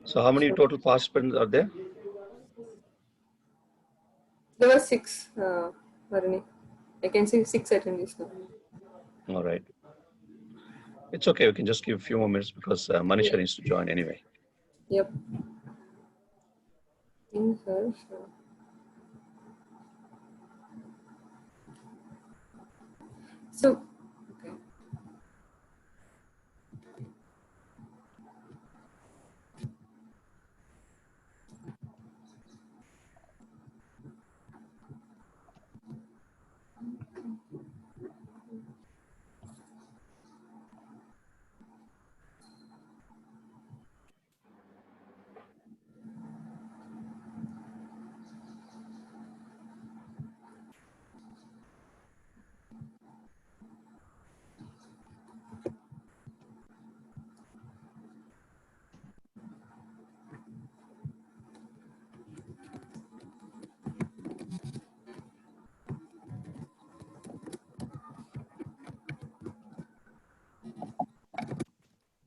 So how many total participants are there? There were 6, Varuni. I can see 6 attendees now. All right. It's okay. We can just give a few more minutes because Manisha needs to join anyway. Yep. In her. So, okay.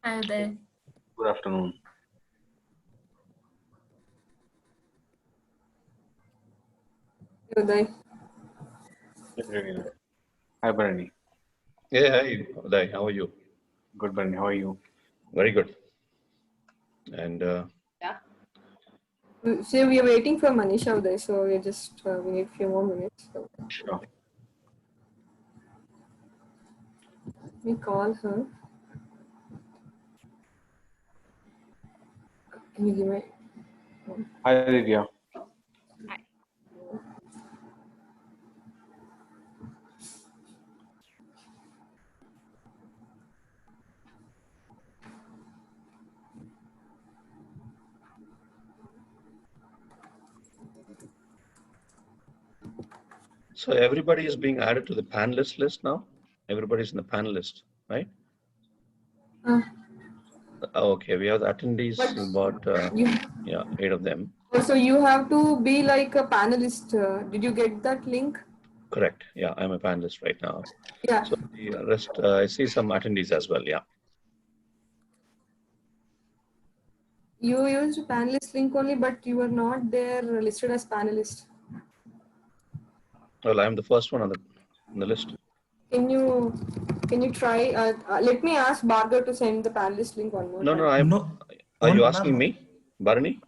Hi there. Good afternoon. Uday. Hi, Barney. Yeah, hi, Uday. How are you? Good, Barney. How are you? Very good. And So we are waiting for Manisha Uday, so we just we need a few more minutes. So Sure. we call her. Can you give me? Hi, Divya. Hi. so everybody is being added to the panelist list now. Everybody's in the panelist, right? Okay, we have the attendees, But about you, 8 of them. so you have to be like a panelist. Did you get that link? Correct. Yeah, I'm a panelist right now. Yeah. So the rest, I see some attendees as well. Yeah. You used panelist link only, but you were not there listed as panelist. Well, I'm the first one on the list. Can you try? Let me ask Bhargav to send the panelist link one more No, time. no, I'm. No. Are you One- asking me, Barney?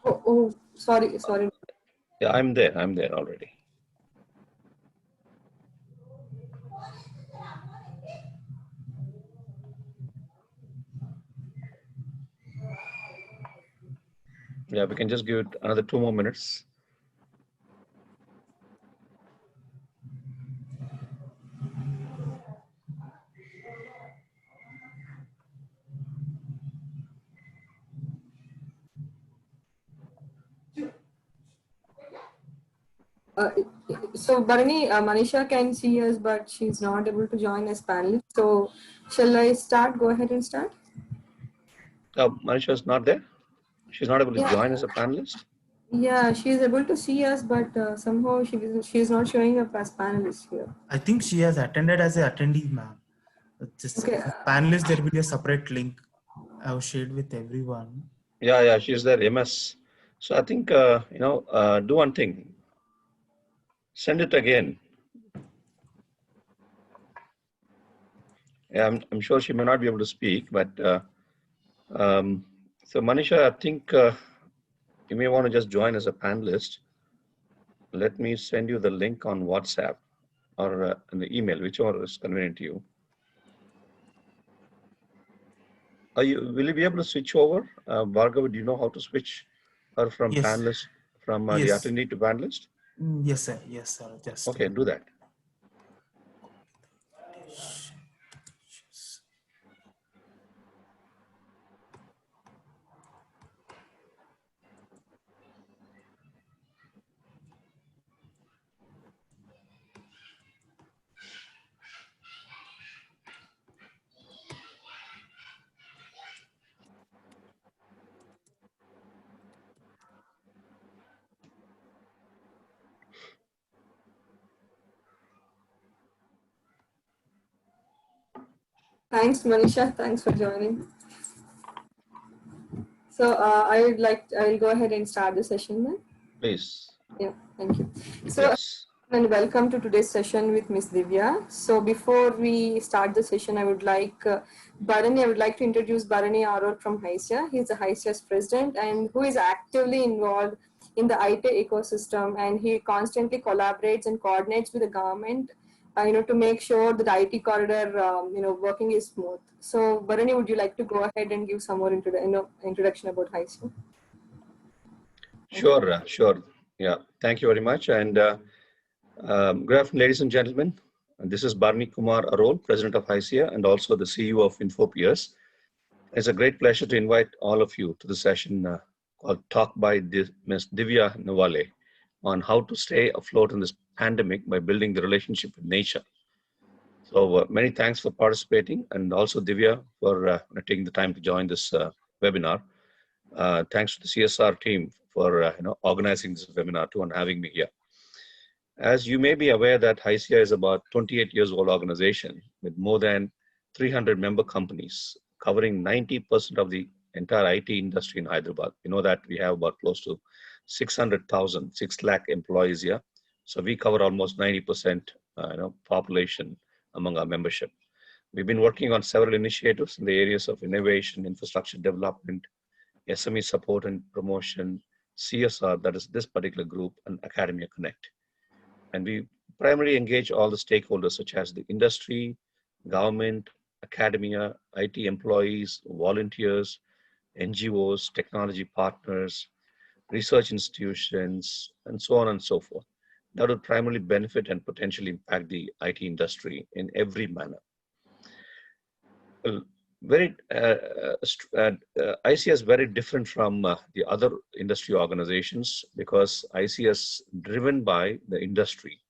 Oh, sorry. Yeah, I'm there. I'm there already. Yeah, we can just give it another 2 more minutes. So Barney, Manisha can see us, but she's not able to join as panelist. So shall I start? Go ahead and start. Manisha is not there. She's not able to join as a panelist. Yeah, she is able to see us, but somehow she is not showing up as panelist here. I think she has attended as an attendee, ma'am. Just Okay. panelist, there will be a separate link I've shared with everyone. Yeah, she's there. MS. So I think do one thing. Send it again. Yeah, I'm sure she may not be able to speak, but so Manisha, I think you may want to just join as a panelist. Let me send you the link on WhatsApp or in the email, whichever is convenient to you. Will you be able to switch over? Bhargav, do you know how to switch her from Yes. panelist, from the Yes. attendee to panelist? Yes, sir. Yes, sir. Just Okay, do that. Thanks, Manisha. Thanks for joining. So I'll go ahead and start the session then. Please. Yeah, thank you. So Yes. and welcome to today's session with Ms. Divya. So before we start the session, I would like to introduce Bharani Aror from HISIA. He's the HISIA's president and who is actively involved in the IT ecosystem, and he constantly collaborates and coordinates with the government, to make sure that the IT corridor, working is smooth. So Bharani, would you like to go ahead and give some more introduction about HISIA? Sure, sure. Yeah, thank you very much. And good afternoon, ladies and gentlemen. And this is Barney Kumar Arol, President of ICIA and also the CEO of Infopeers. It's a great pleasure to invite all of you to the session called Talk by Ms. Divya Nawale on how to stay afloat in this pandemic by building the relationship with nature. So many thanks for participating, and also Divya for taking the time to join this webinar. Thanks to the CSR team for organizing this webinar too and having me here. As you may be aware that HISIA is about 28 years old organization with more than 300 member companies covering 90% of the entire IT industry in Hyderabad. You know that we have about close to 600,000, 6 lakh employees here. So we cover almost 90% population among our membership. We've been working on several initiatives in the areas of innovation, infrastructure development, SME support and promotion, CSR, that is this particular group, and Academia Connect. And we primarily engage all the stakeholders such as the industry, government, academia, IT employees, volunteers, NGOs, technology partners, research institutions, and so on and so forth. That would primarily benefit and potentially impact the IT industry in every manner. Well, ICS is very different from the other industry organizations because ICS is driven by the industry,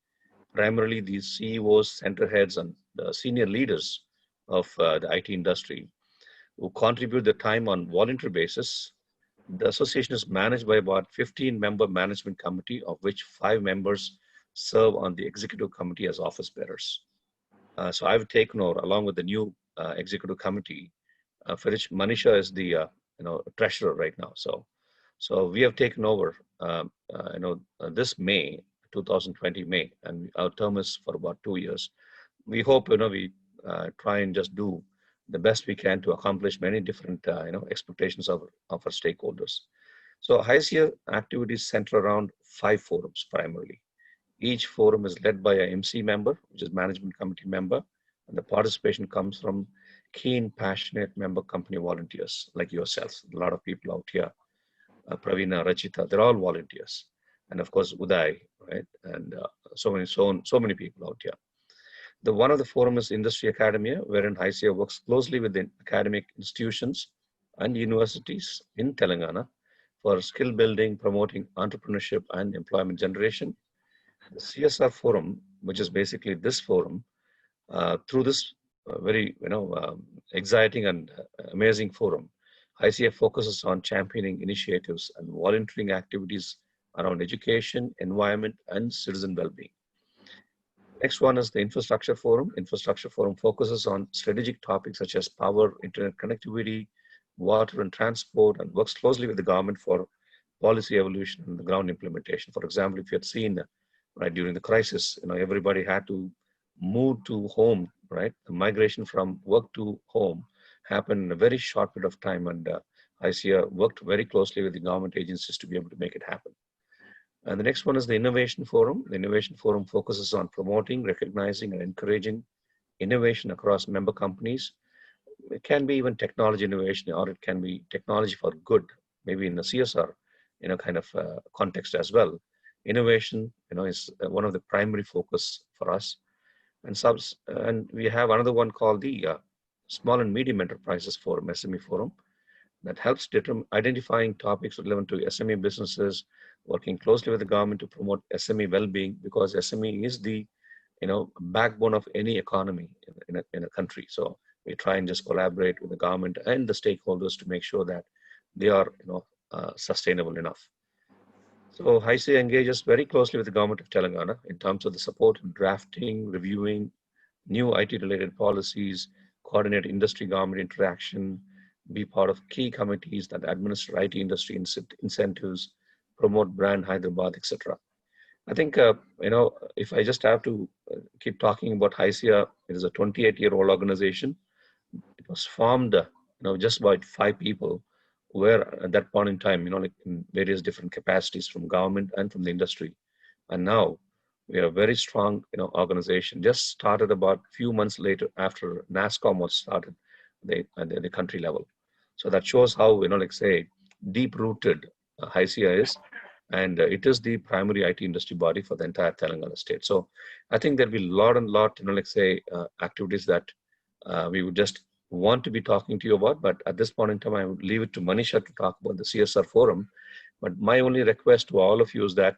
primarily the CEOs, center heads, and the senior leaders of the IT industry who contribute their time on voluntary basis. The association is managed by about 15-member management committee, of which 5 members serve on the executive committee as office bearers. So I've taken over along with the new executive committee, for which Manisha is the treasurer right now. So we have taken over this May 2020 May, and our term is for about 2 years. We hope we try and just do the best we can to accomplish many different expectations of our stakeholders. So HISIA activities center around 5 forums primarily. Each forum is led by a MC member, which is management committee member, and the participation comes from keen, passionate member company volunteers like yourselves. A lot of people out here, Pravina, Rachita, they're all volunteers, and of course Uday, right? And so many people out here. The one of the forum is Industry Academia, wherein HISIA works closely with the academic institutions and universities in Telangana for skill building, promoting entrepreneurship and employment generation. The CSR forum, which is basically this forum, through this very exciting and amazing forum, ICF focuses on championing initiatives and volunteering activities around education, environment, and citizen well-being. Next one is the Infrastructure Forum. Infrastructure Forum focuses on strategic topics such as power, internet connectivity, water and transport, and works closely with the government for policy evolution and the ground implementation. For example, if you had seen right during the crisis, everybody had to move to home, right? The migration from work to home happened in a very short period of time, and ICIA worked very closely with the government agencies to be able to make it happen. And the next one is the Innovation Forum. The Innovation Forum focuses on promoting, recognizing, and encouraging innovation across member companies. It can be even technology innovation, or it can be technology for good, maybe in the CSR, kind of context as well. Innovation, is one of the primary focus for us. And we have another one called the Small and Medium Enterprises Forum, SME Forum, that helps identifying topics relevant to SME businesses, working closely with the government to promote SME well-being, because SME is the backbone of any economy in a country. So we try and just collaborate with the government and the stakeholders to make sure that they are sustainable enough. So HISIA engages very closely with the government of Telangana in terms of the support in drafting, reviewing new IT-related policies, coordinate industry-government interaction, be part of key committees that administer IT industry incentives, promote brand Hyderabad, etc. I think, if I just have to keep talking about HYSIA, it is a 28-year-old organization. It was formed, just by 5 people who were at that point in time, like in various different capacities from government and from the industry. And now we are a very strong, organization. Just started about few months later after NASCOM was started at the country level. So that shows how, say, deep-rooted HYSIA is, and it is the primary IT industry body for the entire Telangana state. So I think there'll be a lot and lot, activities that we would just want to be talking to you about. But at this point in time, I would leave it to Manisha to talk about the CSR forum. But my only request to all of you is that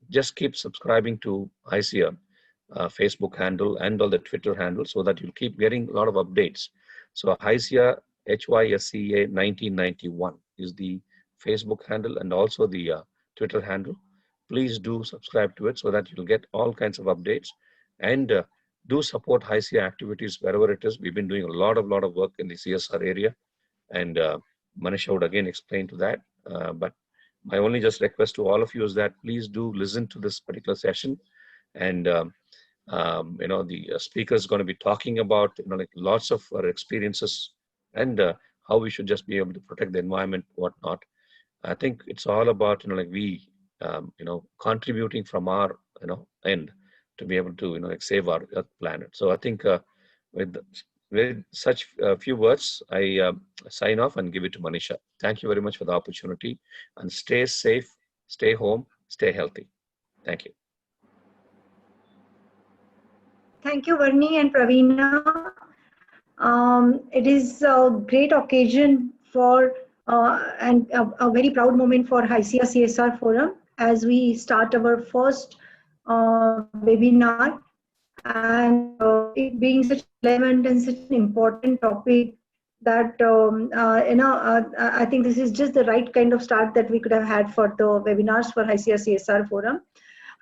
just keep subscribing to HYSIA Facebook handle and all the Twitter handle so that you'll keep getting a lot of updates. So HYSIA, HYSCA 1991 is the Facebook handle and also the Twitter handle. Please do subscribe to it so that you'll get all kinds of updates, and do support HYSIA activities wherever it is. We've been doing a lot of work in the CSR area, and Manisha would again explain to that. But my only just request to all of you is that please do listen to this particular session, and the speaker is going to be talking about lots of our experiences, and how we should just be able to protect the environment, whatnot. I think it's all about we contributing from our end to be able to save our Earth planet. So I think with with such few words, I sign off and give it to Manisha. Thank you very much for the opportunity, and stay safe, stay home, stay healthy. Thank you. Thank you, Varni and Praveena. It is a great occasion for and a very proud moment for HYSIA CSR Forum as we start our first webinar, and it being such relevant and such an important topic that I think this is just the right kind of start that we could have had for the webinars for HYSIA CSR Forum.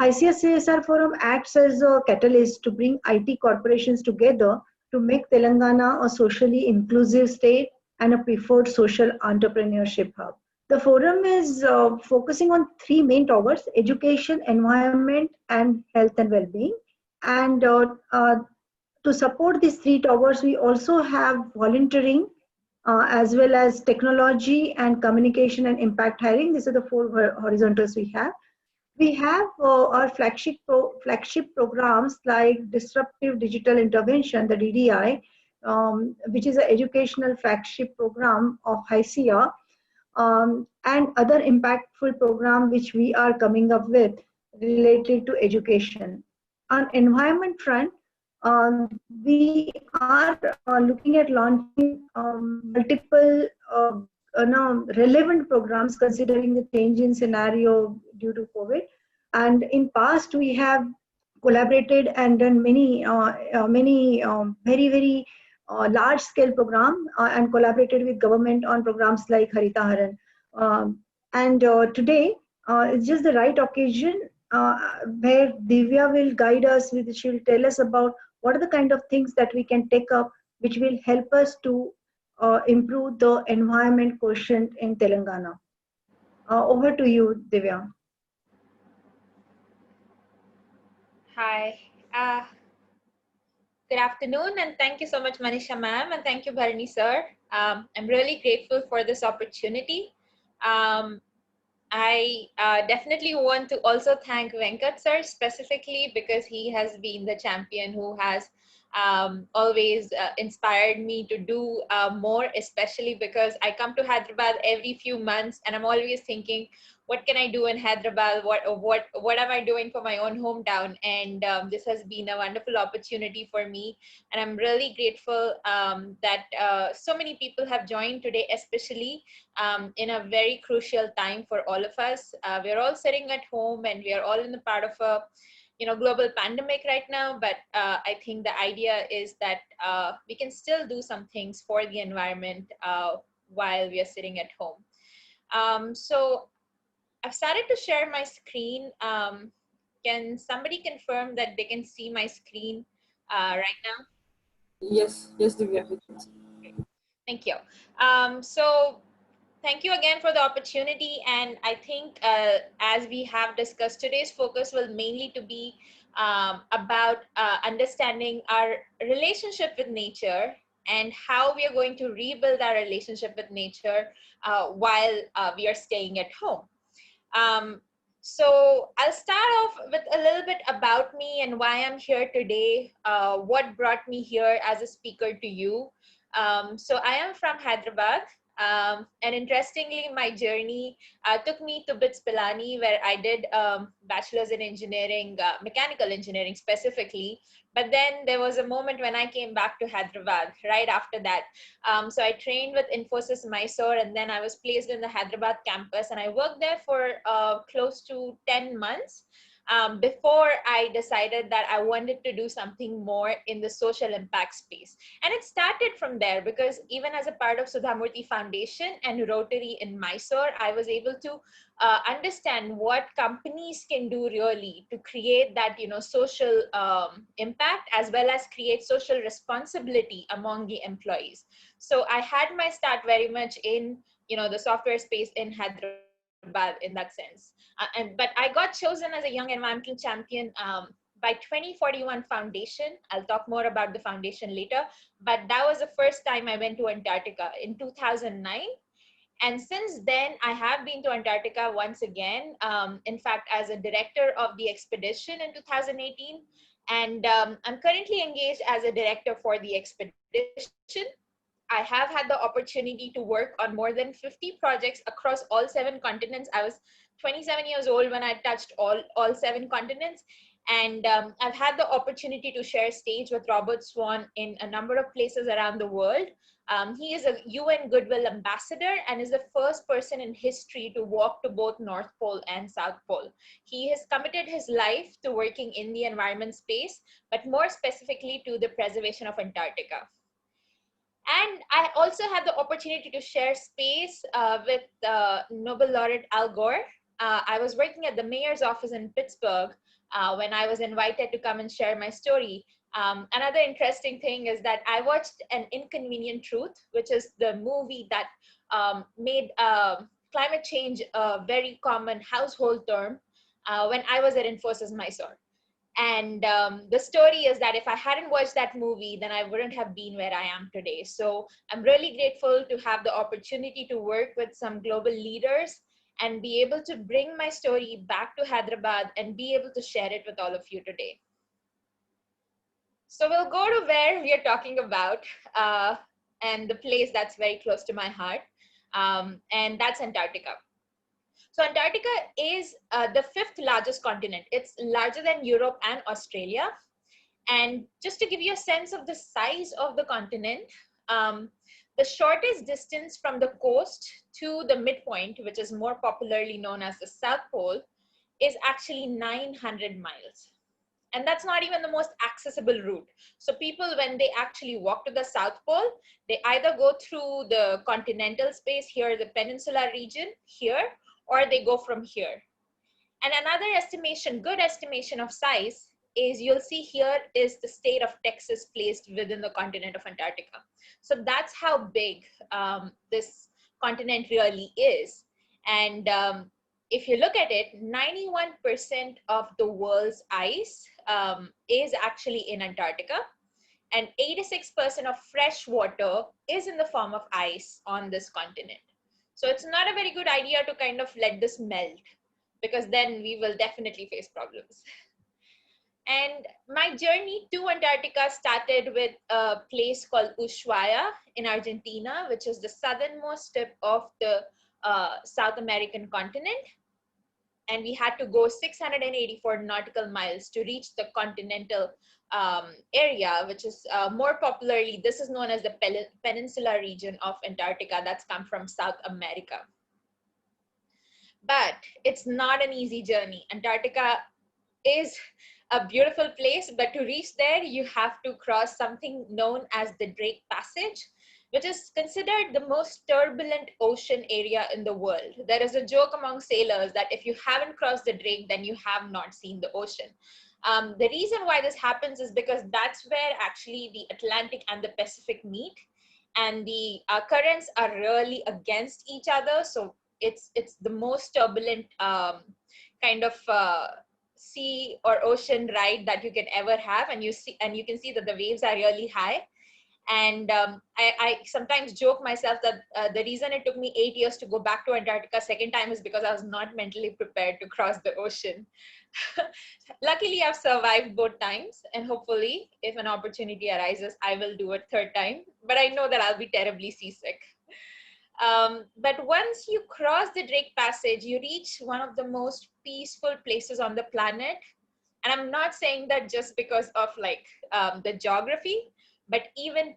HYSIA CSR Forum acts as a catalyst to bring IT corporations together to make Telangana a socially inclusive state and a preferred social entrepreneurship hub. The forum is focusing on three main towers: education, environment, and health and well-being. And to support these three towers, we also have volunteering as well as technology and communication and impact hiring. These are the four horizontals we have. We have our flagship programs like Disruptive Digital Intervention, the DDI, which is an educational flagship program of HYSIA, and other impactful program which we are coming up with related to education. On environment front, we are looking at launching multiple relevant programs considering the change in scenario due to COVID. And in past, we have collaborated and done many very large scale program and collaborated with government on programs like Harita Haran. And today, it's just the right occasion where Divya will guide us with, she will tell us about what are the kind of things that we can take up which will help us to improve the environment quotient in Telangana. Over to you, Divya. Hi. Good afternoon, and thank you so much, Manisha ma'am, and thank you, Bharani sir. I'm really grateful for this opportunity. I definitely want to also thank Venkat sir specifically because he has been the champion who has always inspired me to do more, especially because I come to Hyderabad every few months and I'm always thinking, what can I do in Hyderabad? What am I doing for my own hometown? And this has been a wonderful opportunity for me. And I'm really grateful that so many people have joined today, especially in a very crucial time for all of us. We're all sitting at home and we are all in the part of a global pandemic right now, but I think the idea is that we can still do some things for the environment while we are sitting at home. So I've started to share my screen. Can somebody confirm that they can see my screen right now? Yes, Divya. Thank you. So thank you again for the opportunity. And I think as we have discussed, today's focus will mainly to be about understanding our relationship with nature and how we are going to rebuild our relationship with nature while we are staying at home. Um, so I'll start off with a little bit about me and why I'm here today, what brought me here as a speaker to you. So I am from Hyderabad. And interestingly, my journey took me to BITS Pilani, where I did bachelor's in engineering, mechanical engineering specifically. But then there was a moment when I came back to Hyderabad right after that. So I trained with Infosys Mysore, and then I was placed in the Hyderabad campus, and I worked there for close to 10 months before I decided that I wanted to do something more in the social impact space. And it started from there, because even as a part of Sudhamurthy Foundation and Rotary in Mysore, I was able to understand what companies can do really to create that, social impact, as well as create social responsibility among the employees. So I had my start very much in, the software space in Hyderabad in that sense. But I got chosen as a young environmental champion by 2041 Foundation. I'll talk more about the foundation later, but that was the first time I went to Antarctica in 2009. And since then, I have been to Antarctica once again, in fact, as a director of the expedition in 2018. And I'm currently engaged as a director for the expedition. I have had the opportunity to work on more than 50 projects across all 7 continents. I was 27 years old when I touched all 7 continents. And I've had the opportunity to share stage with Robert Swan in a number of places around the world. He is a UN Goodwill Ambassador and is the first person in history to walk to both North Pole and South Pole. He has committed his life to working in the environment space, but more specifically to the preservation of Antarctica. And I also had the opportunity to share space with Nobel laureate Al Gore. I was working at the mayor's office in Pittsburgh when I was invited to come and share my story. Another interesting thing is that I watched An Inconvenient Truth, which is the movie that made climate change a very common household term when I was at Infosys Mysore. And the story is that if I hadn't watched that movie, then I wouldn't have been where I am today. So I'm really grateful to have the opportunity to work with some global leaders and be able to bring my story back to Hyderabad and be able to share it with all of you today. So we'll go to where we are talking about and the place that's very close to my heart, and that's Antarctica. So Antarctica is the 5th largest continent. It's larger than Europe and Australia. And just to give you a sense of the size of the continent, the shortest distance from the coast to the midpoint, which is more popularly known as the South Pole, is actually 900 miles. And that's not even the most accessible route. So people, when they actually walk to the South Pole, they either go through the continental space here, the peninsula region here, or they go from here. And another estimation, good estimation of size, is you'll see here is the state of Texas placed within the continent of Antarctica. So that's how big this continent really is. And if you look at it, 91% of the world's ice is actually in Antarctica, and 86% of fresh water is in the form of ice on this continent. So it's not a very good idea to kind of let this melt, because then we will definitely face problems. And my journey to Antarctica started with a place called Ushuaia in Argentina, which is the southernmost tip of the South American continent. And we had to go 684 nautical miles to reach the continental area, which is more popularly, this is known as the peninsula region of Antarctica that's come from South America. But it's not an easy journey. Antarctica is a beautiful place, but to reach there, you have to cross something known as the Drake Passage, which is considered the most turbulent ocean area in the world. There is a joke among sailors that if you haven't crossed the Drake, then you have not seen the ocean. The reason why this happens is because that's where actually the Atlantic and the Pacific meet. and the currents are really against each other. So it's the most turbulent kind of sea or ocean ride that you can ever have, and you can see that the waves are really high. And I sometimes joke myself that the reason it took me 8 years to go back to Antarctica second time is because I was not mentally prepared to cross the ocean. Luckily, I've survived both times, and hopefully, if an opportunity arises, I will do it third time. But I know that I'll be terribly seasick. But once you cross the Drake Passage, you reach one of the most peaceful places on the planet. And I'm not saying that just because of like the geography, but even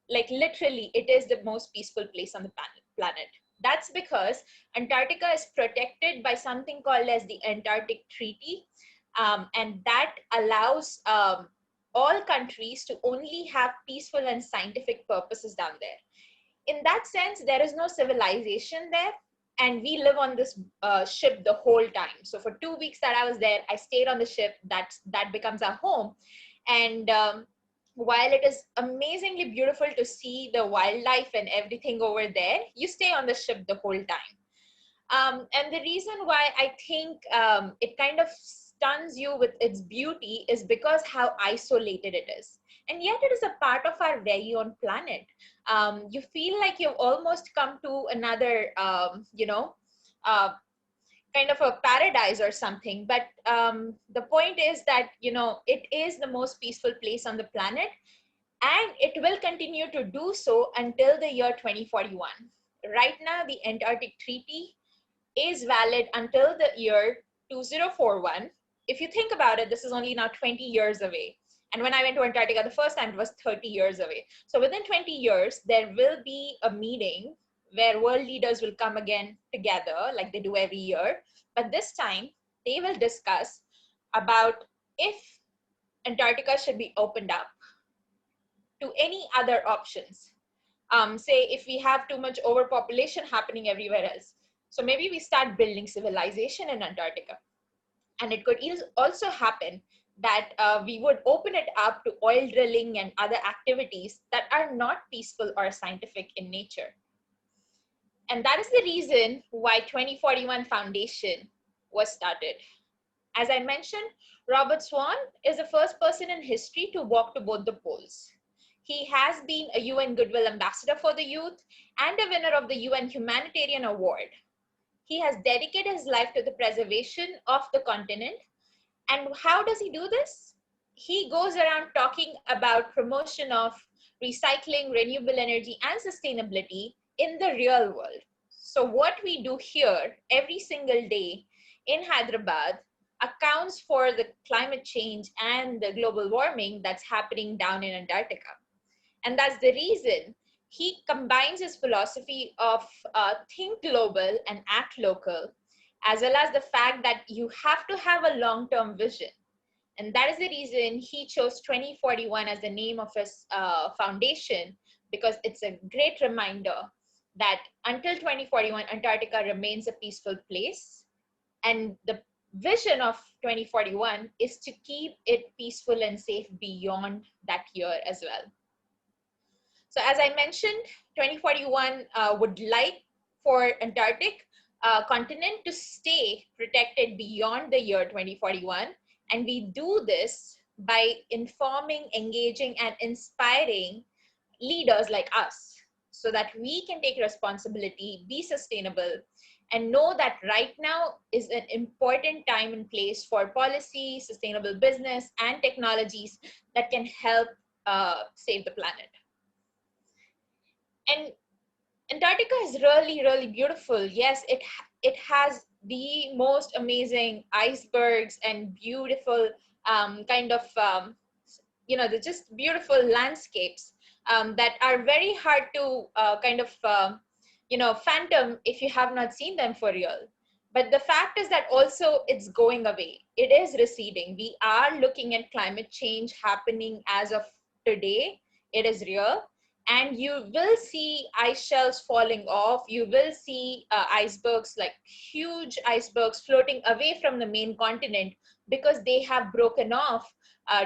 like literally, it is the most peaceful place on the planet. That's because Antarctica is protected by something called as the Antarctic Treaty. And that allows all countries to only have peaceful and scientific purposes down there. In that sense, there is no civilization there. And we live on this ship the whole time. So for 2 weeks that I was there, I stayed on the ship. That becomes our home. And while it is amazingly beautiful to see the wildlife and everything over there, you stay on the ship the whole time. And the reason why I think it kind of stuns you with its beauty is because how isolated it is. And yet it is a part of our very own planet. You feel like you've almost come to another, kind of a paradise or something. But the point is that, it is the most peaceful place on the planet, and it will continue to do so until the year 2041. Right now, the Antarctic Treaty is valid until the year 2041. If you think about it, this is only now 20 years away. And when I went to Antarctica the first time, it was 30 years away. So within 20 years, there will be a meeting where world leaders will come again together like they do every year. But this time, they will discuss about if Antarctica should be opened up to any other options. Say if we have too much overpopulation happening everywhere else. So maybe we start building civilization in Antarctica. And it could also happen that we would open it up to oil drilling and other activities that are not peaceful or scientific in nature. And that is the reason why 2041 Foundation was started. As I mentioned, Robert Swan is the first person in history to walk to both the poles. He has been a UN Goodwill Ambassador for the Youth and a winner of the UN Humanitarian Award. He has dedicated his life to the preservation of the continent. And how does he do this? He goes around talking about promotion of recycling, renewable energy, and sustainability in the real world. So what we do here every single day in Hyderabad accounts for the climate change and the global warming that's happening down in Antarctica. And that's the reason he combines his philosophy of think global and act local, as well as the fact that you have to have a long-term vision. And that is the reason he chose 2041 as the name of his foundation, because it's a great reminder that until 2041, Antarctica remains a peaceful place. And the vision of 2041 is to keep it peaceful and safe beyond that year as well. So as I mentioned, 2041 would like for Antarctic continent to stay protected beyond the year 2041. And we do this by informing, engaging, and inspiring leaders like us so that we can take responsibility, be sustainable, and know that right now is an important time and place for policy, sustainable business, and technologies that can help save the planet. And Antarctica is really, really beautiful. Yes, it has the most amazing icebergs and beautiful the just beautiful landscapes that are very hard to phantom if you have not seen them for real. But the fact is that also it's going away. It is receding. We are looking at climate change happening as of today. It is real. And you will see ice shelves falling off. You will see icebergs, like huge icebergs floating away from the main continent because they have broken off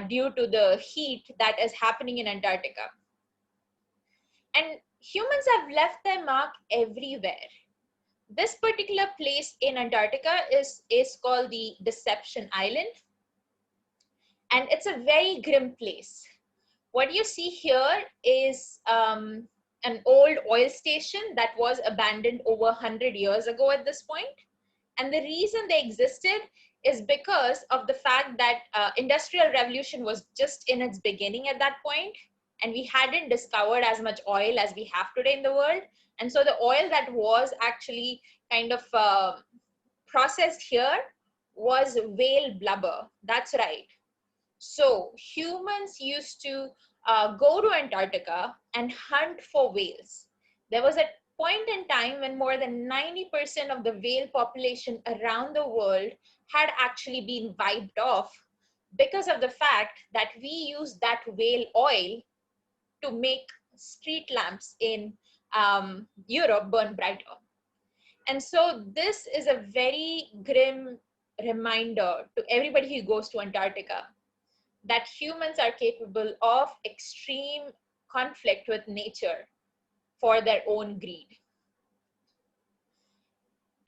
due to the heat that is happening in Antarctica. And humans have left their mark everywhere. This particular place in Antarctica is called the Deception Island, and it's a very grim place. What you see here is an old oil station that was abandoned over 100 years ago at this point. And the reason they existed is because of the fact that industrial revolution was just in its beginning at that point, and we hadn't discovered as much oil as we have today in the world. And so the oil that was actually kind of processed here was whale blubber. That's right. So humans used to go to Antarctica and hunt for whales. There was a point in time when more than 90% of the whale population around the world had actually been wiped off because of the fact that we use that whale oil to make street lamps in Europe burn brighter. And so this is a very grim reminder to everybody who goes to Antarctica that humans are capable of extreme conflict with nature for their own greed.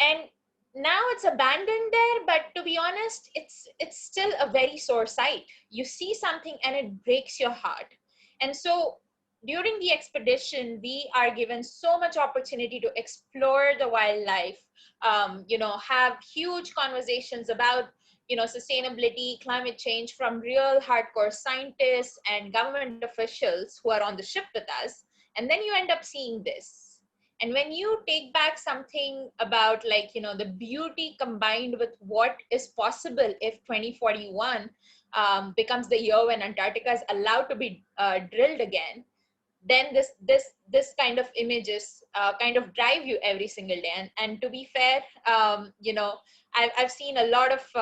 And now it's abandoned there, but to be honest, it's still a very sore sight. You see something and it breaks your heart. And so during the expedition, we are given so much opportunity to explore the wildlife, have huge conversations about sustainability, climate change from real hardcore scientists and government officials who are on the ship with us. And then you end up seeing this. And when you take back something about the beauty combined with what is possible if 2041 becomes the year when Antarctica is allowed to be drilled again, then this kind of images kind of drive you every single day. And to be fair, I've seen a lot of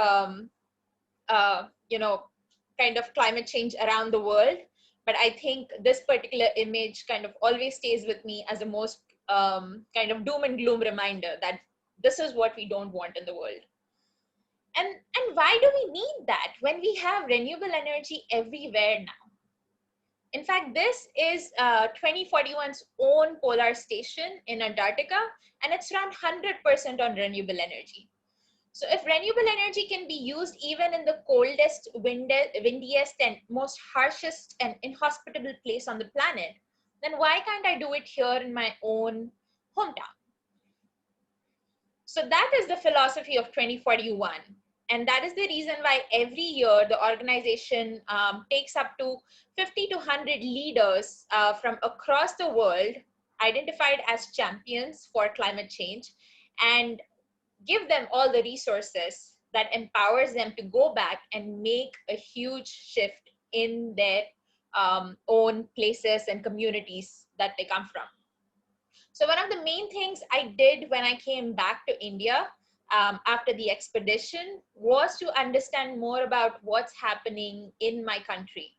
kind of climate change around the world, but I think this particular image kind of always stays with me as the most kind of doom and gloom reminder that this is what we don't want in the world. And why do we need that when we have renewable energy everywhere now? In fact, this is 2041's own polar station in Antarctica, and it's run 100% on renewable energy. So if renewable energy can be used even in the coldest, windiest, and most harshest and inhospitable place on the planet, then why can't I do it here in my own hometown? So that is the philosophy of 2041. And that is the reason why every year the organization takes up to 50 to 100 leaders from across the world, identified as champions for climate change, and give them all the resources that empowers them to go back and make a huge shift in their own places and communities that they come from. So one of the main things I did when I came back to India after the expedition was to understand more about what's happening in my country.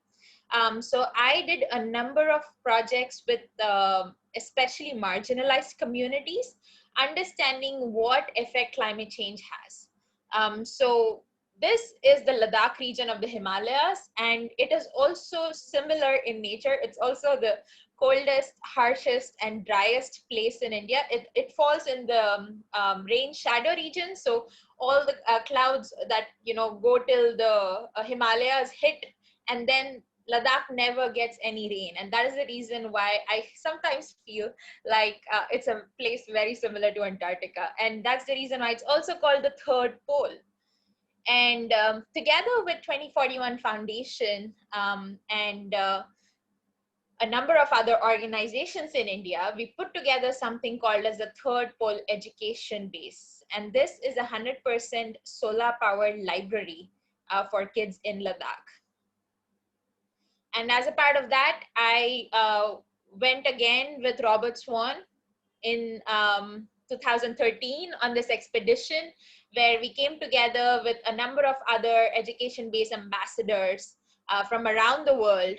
So I did a number of projects with especially marginalized communities, understanding what effect climate change has. So this is the Ladakh region of the Himalayas, and it is also similar in nature. It's also the coldest, harshest, and driest place in India. It falls in the rain shadow region. So all the clouds that go till the Himalayas hit, and then Ladakh never gets any rain. And that is the reason why I sometimes feel like it's a place very similar to Antarctica. And that's the reason why it's also called the third pole. And together with 2041 Foundation and a number of other organizations in India, we put together something called as the Third Pole Education Base. And this is a 100% solar powered library for kids in Ladakh. And as a part of that, I went again with Robert Swan in 2013 on this expedition, where we came together with a number of other education-based ambassadors from around the world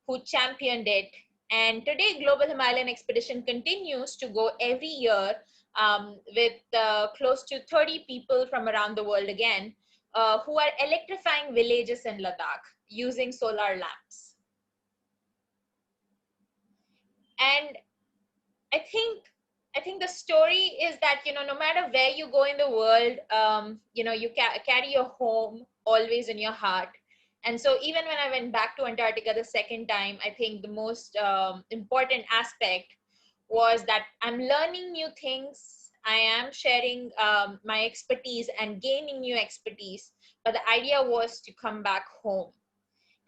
who championed it. And today, Global Himalayan Expedition continues to go every year with close to 30 people from around the world again, who are electrifying villages in Ladakh using solar lamps. And I think the story is that, no matter where you go in the world, you carry your home always in your heart. And so even when I went back to Antarctica the second time, I think the most important aspect was that I'm learning new things. I am sharing my expertise and gaining new expertise. But the idea was to come back home.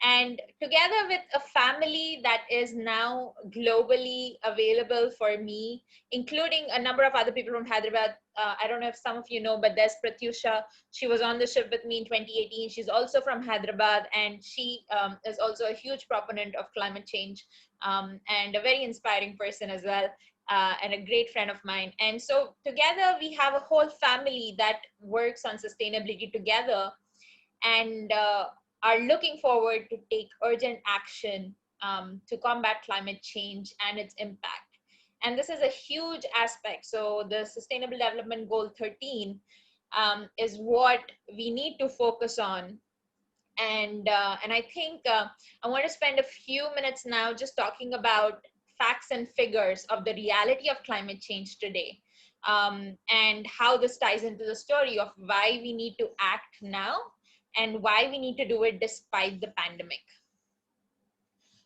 And together with a family that is now globally available for me, including a number of other people from Hyderabad. I don't know if some of you know, but there's Pratyusha. She was on the ship with me in 2018. She's also from Hyderabad, and she is also a huge proponent of climate change, and a very inspiring person as well, and a great friend of mine. And so together we have a whole family that works on sustainability together, and are looking forward to take urgent action to combat climate change and its impact. And this is a huge aspect. So the Sustainable Development Goal 13 is what we need to focus on. And I think I want to spend a few minutes now just talking about facts and figures of the reality of climate change today, and how this ties into the story of why we need to act now and why we need to do it despite the pandemic.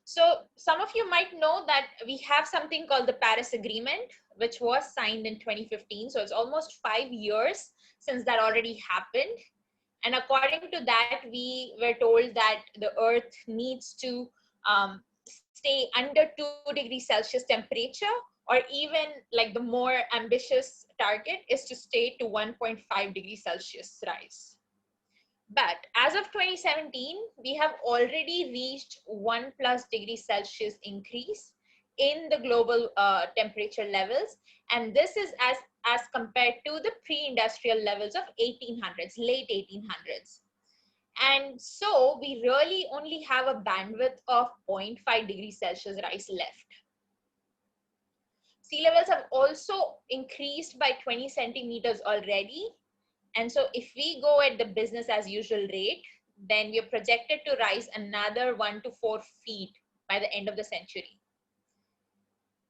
So some of you might know that we have something called the Paris Agreement, which was signed in 2015. So it's almost 5 years since that already happened. And according to that, we were told that the Earth needs to stay under 2 degrees Celsius temperature, or even like the more ambitious target is to stay to 1.5 degrees Celsius rise. But as of 2017, we have already reached 1+ degrees Celsius increase in the global temperature levels. And this is as compared to the pre-industrial levels of 1800s, late 1800s. And so we really only have a bandwidth of 0.5 degrees Celsius rise left. Sea levels have also increased by 20 centimeters already. And so if we go at the business as usual rate, then we are projected to rise another 1 to 4 feet by the end of the century.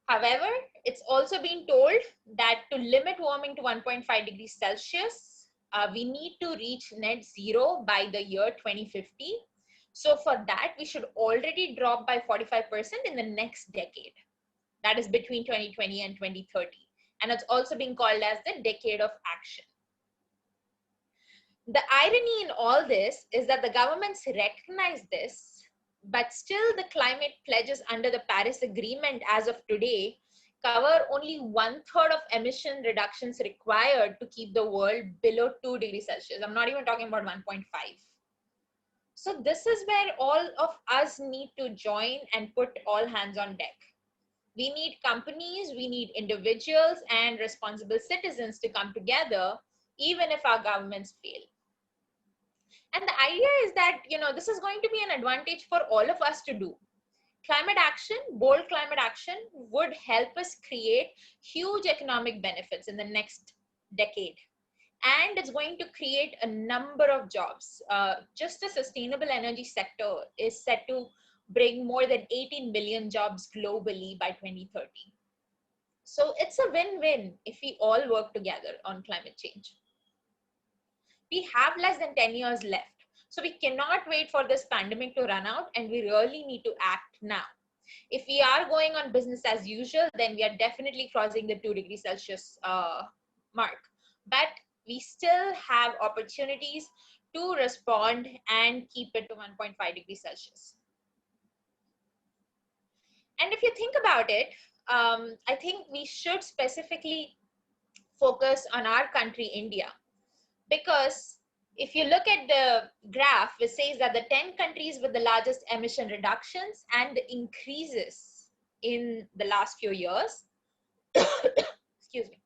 However, it's also been told that to limit warming to 1.5 degrees Celsius, we need to reach net zero by the year 2050. So for that, we should already drop by 45% in the next decade. That is between 2020 and 2030. And it's also being called as the decade of action. The irony in all this is that the governments recognize this, but still the climate pledges under the Paris Agreement as of today cover only 1/3 of emission reductions required to keep the world below 2 degrees Celsius. I'm not even talking about 1.5. So this is where all of us need to join and put all hands on deck. We need companies, we need individuals and responsible citizens to come together, even if our governments fail. And the idea is that, this is going to be an advantage for all of us to do. Climate action, bold climate action, would help us create huge economic benefits in the next decade. And it's going to create a number of jobs. Just the sustainable energy sector is set to bring more than 18 million jobs globally by 2030. So it's a win-win if we all work together on climate change. We have less than 10 years left. So we cannot wait for this pandemic to run out, and we really need to act now. If we are going on business as usual, then we are definitely crossing the 2 degrees Celsius mark. But we still have opportunities to respond and keep it to 1.5 degrees Celsius. And if you think about it, I think we should specifically focus on our country, India. Because if you look at the graph, it says that the 10 countries with the largest emission reductions and the increases in the last few years, excuse me,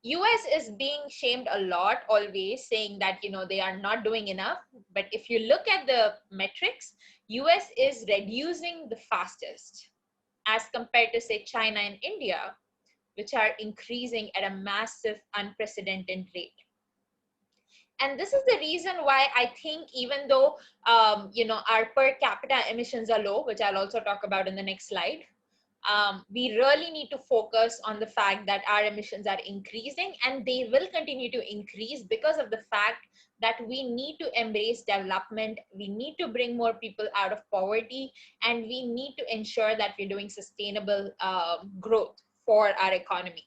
US is being shamed a lot, always saying that, they are not doing enough. But if you look at the metrics, US is reducing the fastest as compared to, say, China and India, which are increasing at a massive, unprecedented rate. And this is the reason why I think, even though, our per capita emissions are low, which I'll also talk about in the next slide, we really need to focus on the fact that our emissions are increasing, and they will continue to increase because of the fact that we need to embrace development, we need to bring more people out of poverty, and we need to ensure that we're doing sustainable growth for our economy.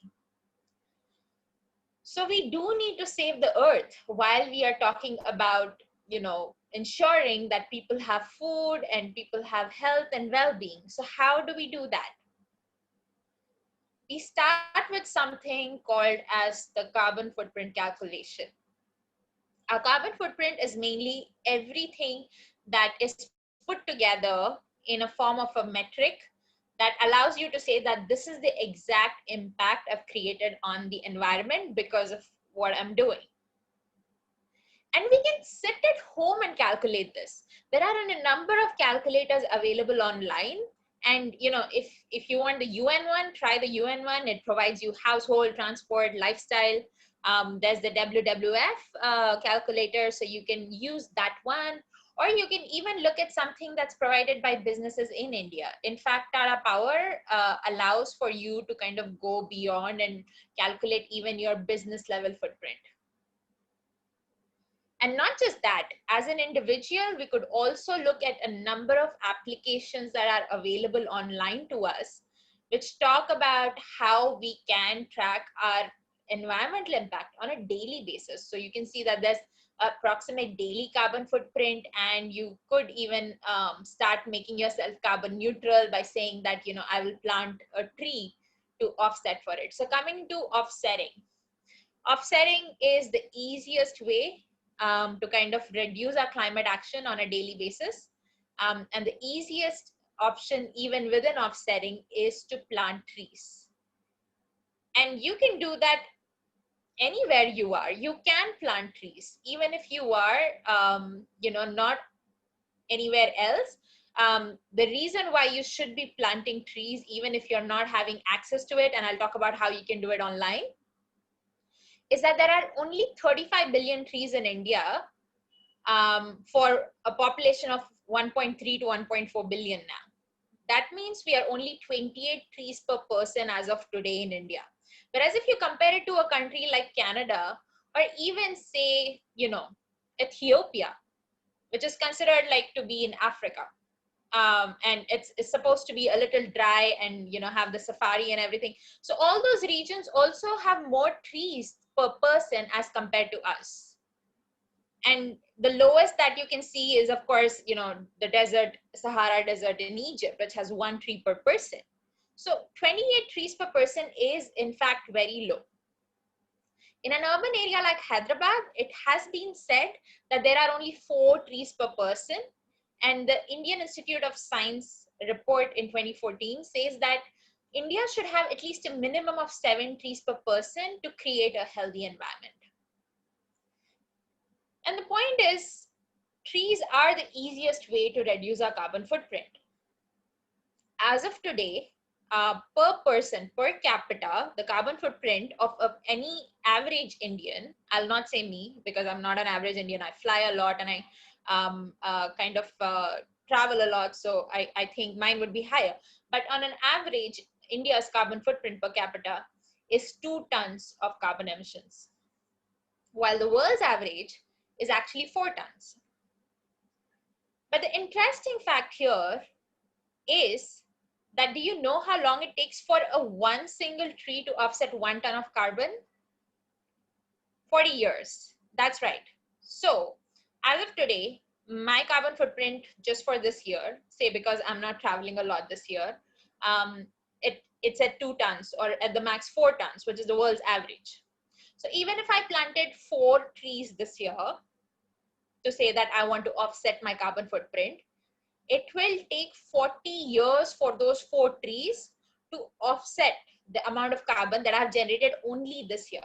So we do need to save the earth while we are talking about, ensuring that people have food and people have health and well-being. So how do we do that? We start with something called as the carbon footprint calculation. Our carbon footprint is mainly everything that is put together in a form of a metric that allows you to say that this is the exact impact I've created on the environment because of what I'm doing. And we can sit at home and calculate this. There are a number of calculators available online. And if you want the UN one, try the UN one. It provides you household, transport, lifestyle. There's the WWF calculator, so you can use that one. Or you can even look at something that's provided by businesses in India. In fact, Tata Power allows for you to kind of go beyond and calculate even your business level footprint. And not just that, as an individual, we could also look at a number of applications that are available online to us, which talk about how we can track our environmental impact on a daily basis. So you can see that there's approximate daily carbon footprint, and you could even start making yourself carbon neutral by saying that, I will plant a tree to offset for it. So coming to offsetting. Offsetting is the easiest way to kind of reduce our climate action on a daily basis. And the easiest option, even within offsetting, is to plant trees. And you can do that anywhere you are. You can plant trees, even if you are, not anywhere else. The reason why you should be planting trees, even if you're not having access to it, and I'll talk about how you can do it online, is that there are only 35 billion trees in India for a population of 1.3 to 1.4 billion now. That means we are only 28 trees per person as of today in India. Whereas if you compare it to a country like Canada, or even say, Ethiopia, which is considered like to be in Africa, and it's supposed to be a little dry and have the safari and everything. So all those regions also have more trees per person as compared to us. And the lowest that you can see is, of course, the desert, Sahara Desert in Egypt, which has 1 tree per person. So 28 trees per person is in fact very low. In an urban area like Hyderabad, it has been said that there are only 4 trees per person. And the Indian Institute of Science report in 2014 says that India should have at least a minimum of 7 trees per person to create a healthy environment. And the point is, trees are the easiest way to reduce our carbon footprint. As of today, per person, per capita, the carbon footprint of any average Indian, I'll not say me because I'm not an average Indian, I fly a lot and I kind of travel a lot, so I think mine would be higher. But on an average, India's carbon footprint per capita is 2 tons of carbon emissions, while the world's average is actually 4 tons. But the interesting fact here is that, do you know how long it takes for one single tree to offset 1 ton of carbon? 40 years. That's right. So as of today, my carbon footprint just for this year, say because I'm not traveling a lot this year, it's at 2 tons or at the max 4 tons, which is the world's average. So even if I planted 4 trees this year to say that I want to offset my carbon footprint, it will take 40 years for those 4 trees to offset the amount of carbon that I've generated only this year.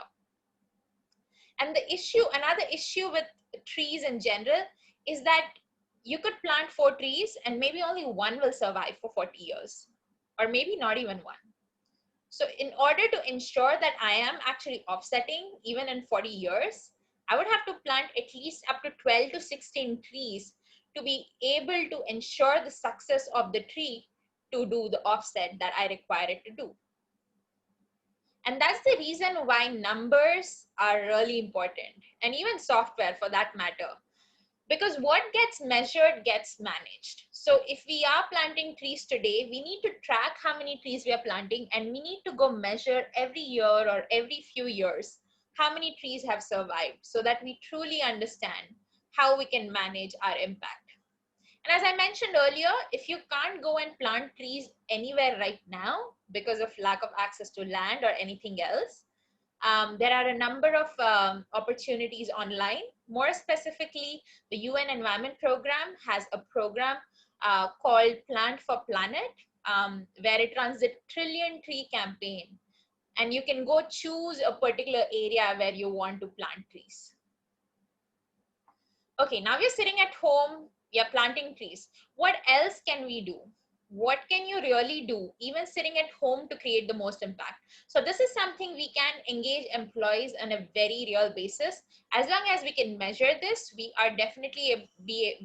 And another issue with trees in general is that you could plant 4 trees and maybe only 1 will survive for 40 years, or maybe not even 1. So in order to ensure that I am actually offsetting even in 40 years, I would have to plant at least up to 12 to 16 trees to be able to ensure the success of the tree to do the offset that I require it to do. And that's the reason why numbers are really important, and even software for that matter, because what gets measured gets managed. So if we are planting trees today, we need to track how many trees we are planting, and we need to go measure every year or every few years how many trees have survived, so that we truly understand how we can manage our impact. And as I mentioned earlier, if you can't go and plant trees anywhere right now because of lack of access to land or anything else, there are a number of opportunities online. More specifically, the UN Environment Program has a program called Plant for Planet, where it runs the Trillion Tree campaign. And you can go choose a particular area where you want to plant trees. Okay, now we're sitting at home, we are planting trees. What else can we do? What can you really do, even sitting at home, to create the most impact? So this is something we can engage employees on a very real basis. As long as we can measure this, we are definitely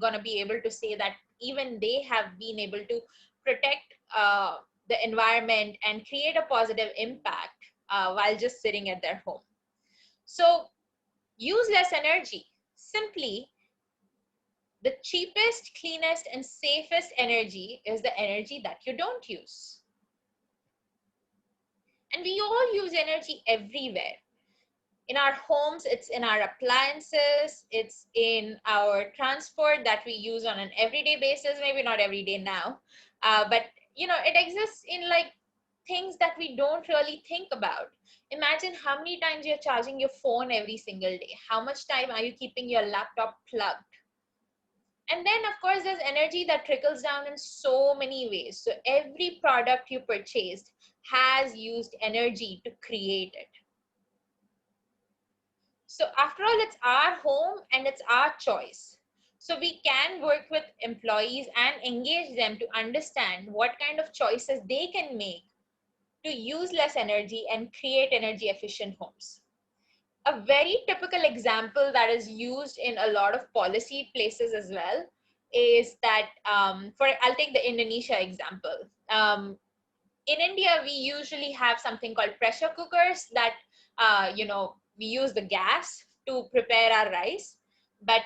gonna be able to say that even they have been able to protect the environment and create a positive impact while just sitting at their home. So use less energy. Simply, the cheapest, cleanest, and safest energy is the energy that you don't use. And we all use energy everywhere. In our homes, it's in our appliances, it's in our transport that we use on an everyday basis, maybe not every day now, but you know, it exists in like things that we don't really think about. Imagine how many times you're charging your phone every single day. How much time are you keeping your laptop plugged? And then, of course, there's energy that trickles down in so many ways. So every product you purchased has used energy to create it. So after all, it's our home and it's our choice. So we can work with employees and engage them to understand what kind of choices they can make to use less energy and create energy efficient homes. A very typical example that is used in a lot of policy places as well is that, I'll take the Indonesia example. In India, we usually have something called pressure cookers that, we use the gas to prepare our rice. But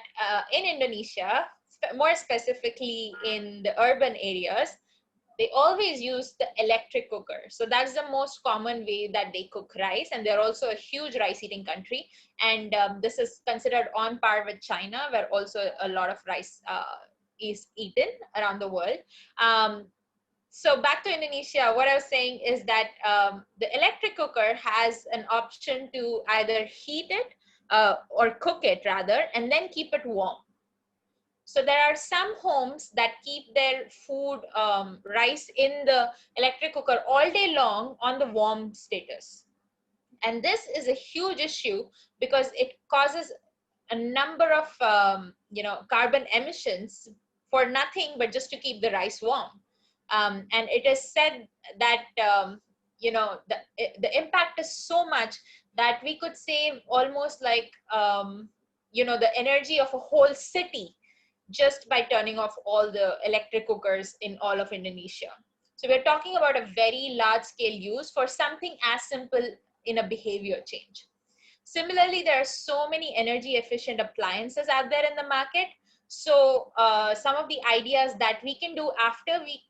in Indonesia, more specifically in the urban areas, they always use the electric cooker. So that's the most common way that they cook rice. And they're also a huge rice eating country. And this is considered on par with China, where also a lot of rice is eaten around the world. So back to Indonesia, what I was saying is that the electric cooker has an option to either heat it or cook it rather, and then keep it warm. So there are some homes that keep their food, rice in the electric cooker all day long on the warm status. And this is a huge issue because it causes a number of, carbon emissions for nothing but just to keep the rice warm. And it is said that, the impact is so much that we could save almost like, the energy of a whole city just by turning off all the electric cookers in all of Indonesia. So we're talking about a very large scale use for something as simple in a behavior change. Similarly, there are so many energy efficient appliances out there in the market. So some of the ideas that we can do after we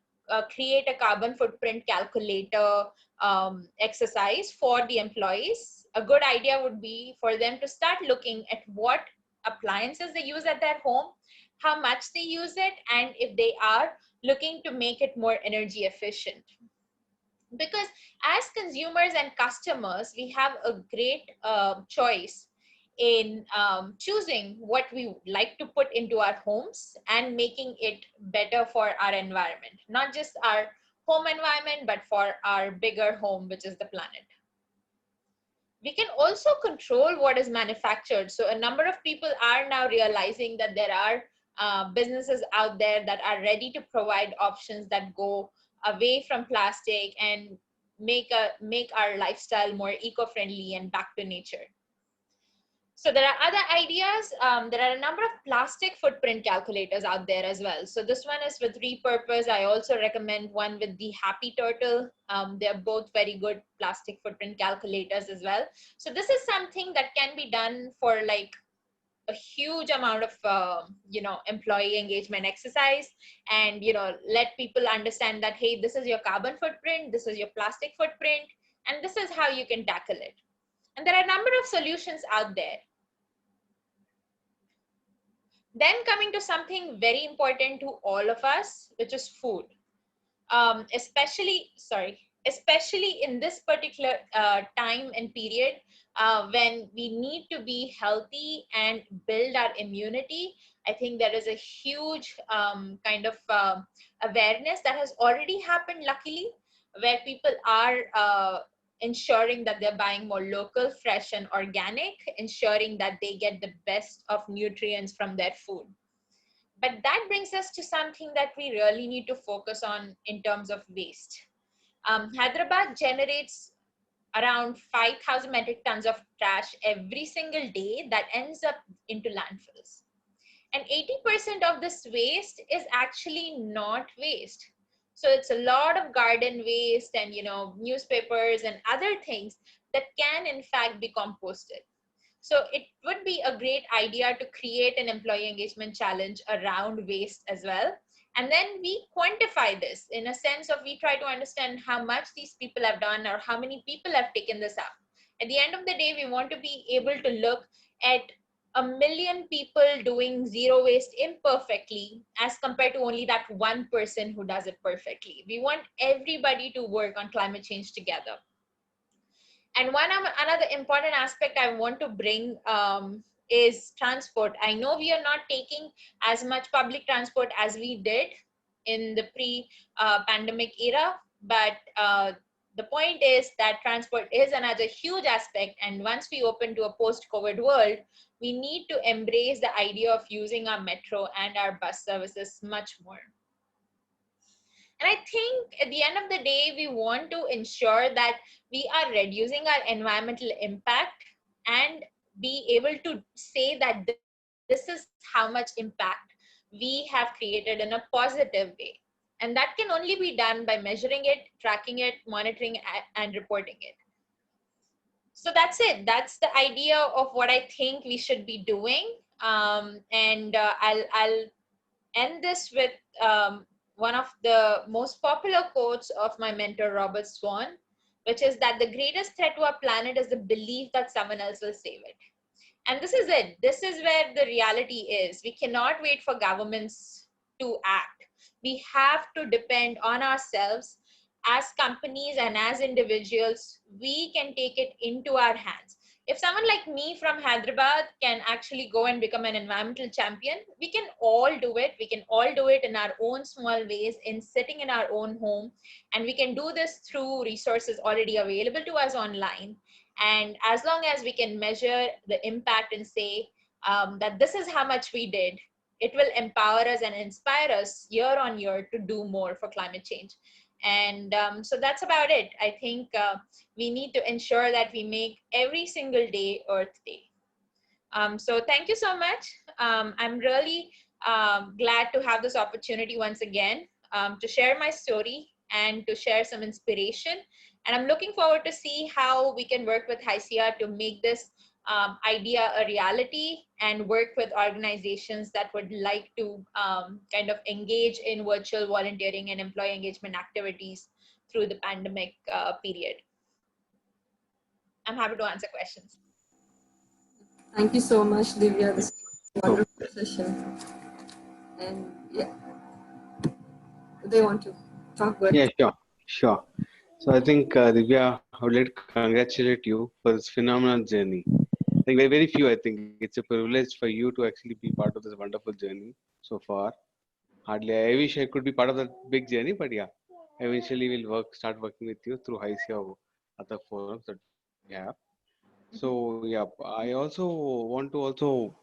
create a carbon footprint calculator exercise for the employees, a good idea would be for them to start looking at what appliances they use at their home, how much they use it, and if they are looking to make it more energy efficient. Because as consumers and customers, we have a great choice in choosing what we would like to put into our homes and making it better for our environment, not just our home environment, but for our bigger home, which is the planet. We can also control what is manufactured. So a number of people are now realizing that there are businesses out there that are ready to provide options that go away from plastic and make our lifestyle more eco-friendly and back to nature. So there are other ideas. There are a number of plastic footprint calculators out there as well. So this one is with repurpose. I also recommend one with the Happy Turtle. They're both very good plastic footprint calculators as well. So this is something that can be done for like a huge amount of employee engagement exercise, and let people understand that, hey, this is your carbon footprint, this is your plastic footprint, and this is how you can tackle it. And there are a number of solutions out there. Then coming to something very important to all of us, which is food. Especially in this particular time and period, when we need to be healthy and build our immunity. I think there is a huge kind of awareness that has already happened, luckily, where people are ensuring that they're buying more local, fresh, and organic, ensuring that they get the best of nutrients from their food. But that brings us to something that we really need to focus on in terms of waste. Hyderabad generates around 5,000 metric tons of trash every single day that ends up into landfills. And 80% of this waste is actually not waste. So it's a lot of garden waste and newspapers and other things that can in fact be composted. So it would be a great idea to create an employee engagement challenge around waste as well. And then we quantify this in a sense of, we try to understand how much these people have done or how many people have taken this up. At the end of the day, we want to be able to look at 1,000,000 people doing zero waste imperfectly as compared to only that one person who does it perfectly. We want everybody to work on climate change together. And another important aspect I want to bring is transport. I know we are not taking as much public transport as we did in the pre-pandemic era, but the point is that transport is another huge aspect. And once we open to a post-COVID world, we need to embrace the idea of using our metro and our bus services much more. And I think at the end of the day, we want to ensure that we are reducing our environmental impact and be able to say that this is how much impact we have created in a positive way. And that can only be done by measuring it, tracking it, monitoring, and reporting it. So that's it. That's the idea of what I think we should be doing. I'll end this with one of the most popular quotes of my mentor, Robert Swan, which is that the greatest threat to our planet is the belief that someone else will save it. And this is it. This is where the reality is. We cannot wait for governments to act. We have to depend on ourselves as companies and as individuals. We can take it into our hands. If someone like me from Hyderabad can actually go and become an environmental champion, we can all do it. We can all do it in our own small ways, in sitting in our own home. And we can do this through resources already available to us online. And as long as we can measure the impact and say that this is how much we did, it will empower us and inspire us year on year to do more for climate change. And so that's about it. I think we need to ensure that we make every single day Earth Day. So thank you so much. I'm really glad to have this opportunity once again to share my story and to share some inspiration. And I'm looking forward to see how we can work with HYCIA to make this idea a reality and work with organizations that would like to kind of engage in virtual volunteering and employee engagement activities through the pandemic period. I'm happy to answer questions. Thank you so much, Divya. This was a wonderful session. And yeah, they want to talk about Yeah, sure. So I think Divya, I would like to congratulate you for this phenomenal journey. I think very few. I think it's a privilege for you to actually be part of this wonderful journey so far. Hardly, I wish I could be part of that big journey, but yeah, eventually we'll start working with you through HYCIA or other forums that we have. So yeah, I also want to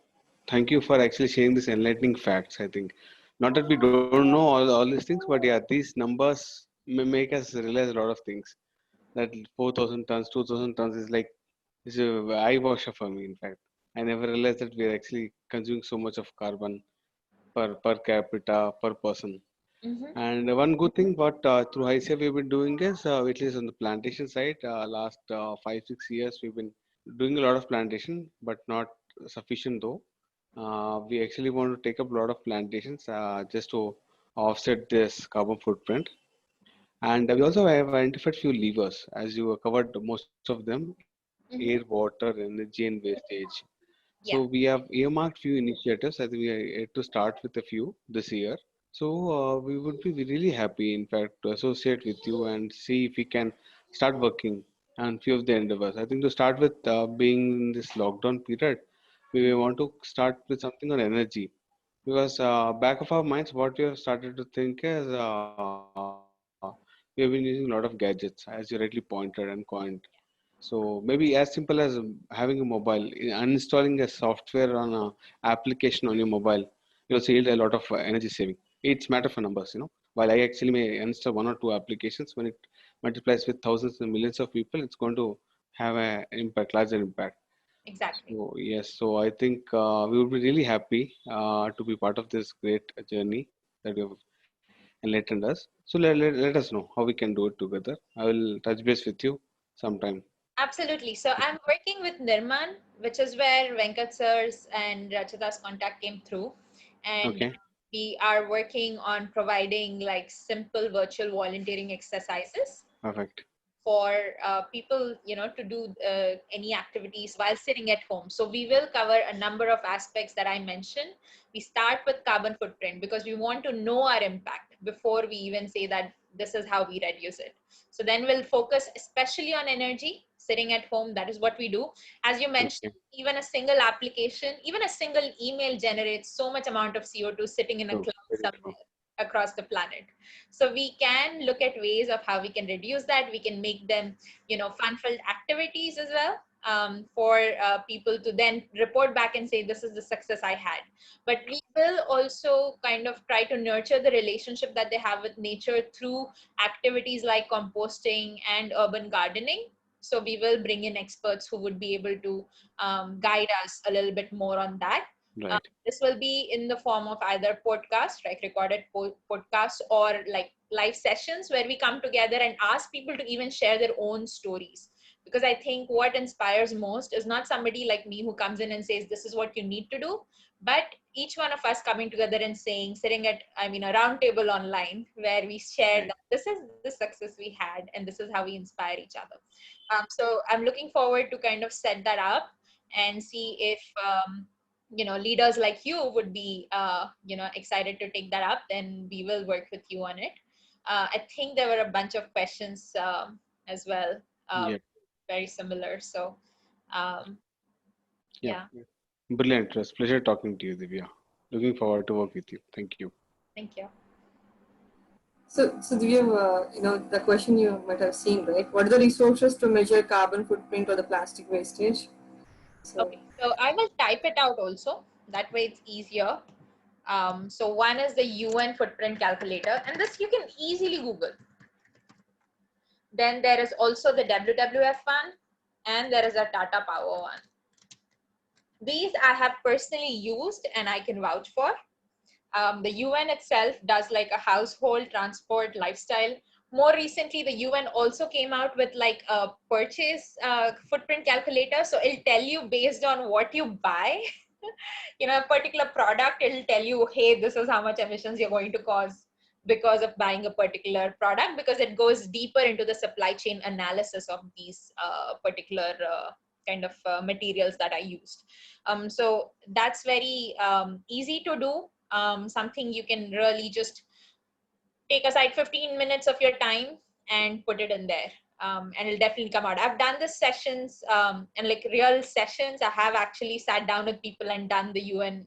thank you for actually sharing these enlightening facts. I think not that we don't know all these things, but yeah, these numbers may make us realize a lot of things. That 4,000 tons, 2,000 tons is like, it's a eye washer for me, in fact. I never realized that we are actually consuming so much of carbon per capita per person. Mm-hmm. And one good thing what through ICF we've been doing is at least on the plantation side, last 5 6 years we've been doing a lot of plantation, but not sufficient though. We actually want to take up a lot of plantations just to offset this carbon footprint. And we also have identified few levers, as you covered most of them: air, water, Mm-hmm. energy, and wastage. So we Yeah. have earmarked few initiatives. I think we are yet to start with a few this year. So we would be really happy, in fact, to associate with you and see if we can start working on few of the endeavors. I think to start with, being in this lockdown period, we want to start with something on energy, because back of our minds, what we have started to think is we have been using a lot of gadgets, as you rightly pointed and coined. So maybe as simple as having a mobile, uninstalling a software on a application on your mobile, you also yield a lot of energy saving. It's matter for numbers, you know. While I actually may install one or two applications, when it multiplies with thousands and millions of people, it's going to have an impact, larger impact. Exactly. So yes, so I think we would be really happy to be part of this great journey that you have enlightened us. So let us know how we can do it together. I will touch base with you sometime. Absolutely. So I'm working with Nirman, which is where Venkat sir's and Rachita's contact came through. And Okay, we are working on providing like simple virtual volunteering exercises perfect. for people, to do any activities while sitting at home. So we will cover a number of aspects that I mentioned. We start with carbon footprint because we want to know our impact before we even say that this is how we reduce it. So then we'll focus especially on energy, sitting at home. That is what we do. As you mentioned, Okay, even a single application, even a single email generates so much amount of CO2 sitting in a true, cloud very true. somewhere across the planet. So we can look at ways of how we can reduce that. We can make them, fun-filled activities as well, for people to then report back and say, this is the success I had. But we will also kind of try to nurture the relationship that they have with nature through activities like composting and urban gardening. So we will bring in experts who would be able to guide us a little bit more on that. Right, This will be in the form of either podcast, like recorded podcasts, or like live sessions where we come together and ask people to even share their own stories. Because I think what inspires most is not somebody like me who comes in and says, this is what you need to do, but each one of us coming together and saying, sitting at, a round table online where we share right. that this is the success we had and this is how we inspire each other. So I'm looking forward to kind of set that up and see if leaders like you would be excited to take that up. Then we will work with you on it. I think there were a bunch of questions as well, uh, Yeah, very similar. So um, yeah. yeah, Brilliant. It was pleasure talking to you, Divya. Looking forward to work with you. Thank you. thank you. So do you have, the question you might have seen, right? What are the resources to measure carbon footprint or the plastic wastage? So, Okay, so I will type it out also, that way it's easier. So one is the UN footprint calculator, and this you can easily Google. Then there is also the WWF one, and there is a Tata Power one. These I have personally used and I can vouch for. The UN itself does like a household transport lifestyle. More recently, the UN also came out with like a purchase footprint calculator. So it'll tell you based on what you buy, a particular product, it'll tell you, hey, this is how much emissions you're going to cause because of buying a particular product, because it goes deeper into the supply chain analysis of these particular kind of materials that I used. So that's very easy to do. Something you can really just take aside 15 minutes of your time and put it in there. And it'll definitely come out. I've done the sessions and like real sessions. I have actually sat down with people and done the UN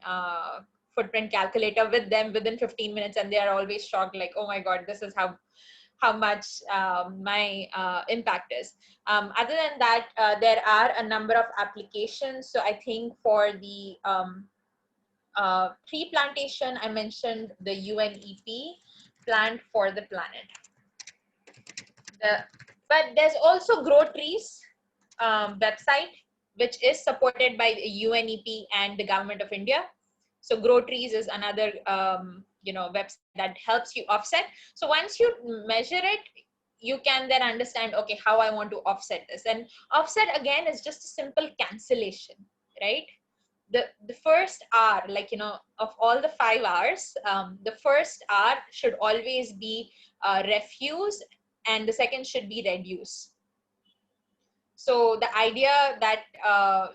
footprint calculator with them within 15 minutes, and they are always shocked, like, oh my God, this is how much my impact is. Other than that, there are a number of applications. So I think for the tree plantation, I mentioned the UNEP, Plant for the Planet. But there's also Grow Trees website which is supported by the UNEP and the government of India. So Grow Trees is another website that helps you offset. So once you measure it, you can then understand, okay, how I want to offset this. And offset again is just a simple cancellation, right? The first hour, like, of all the 5 hours, the first hour should always be refuse, and the second should be reduce. So the idea that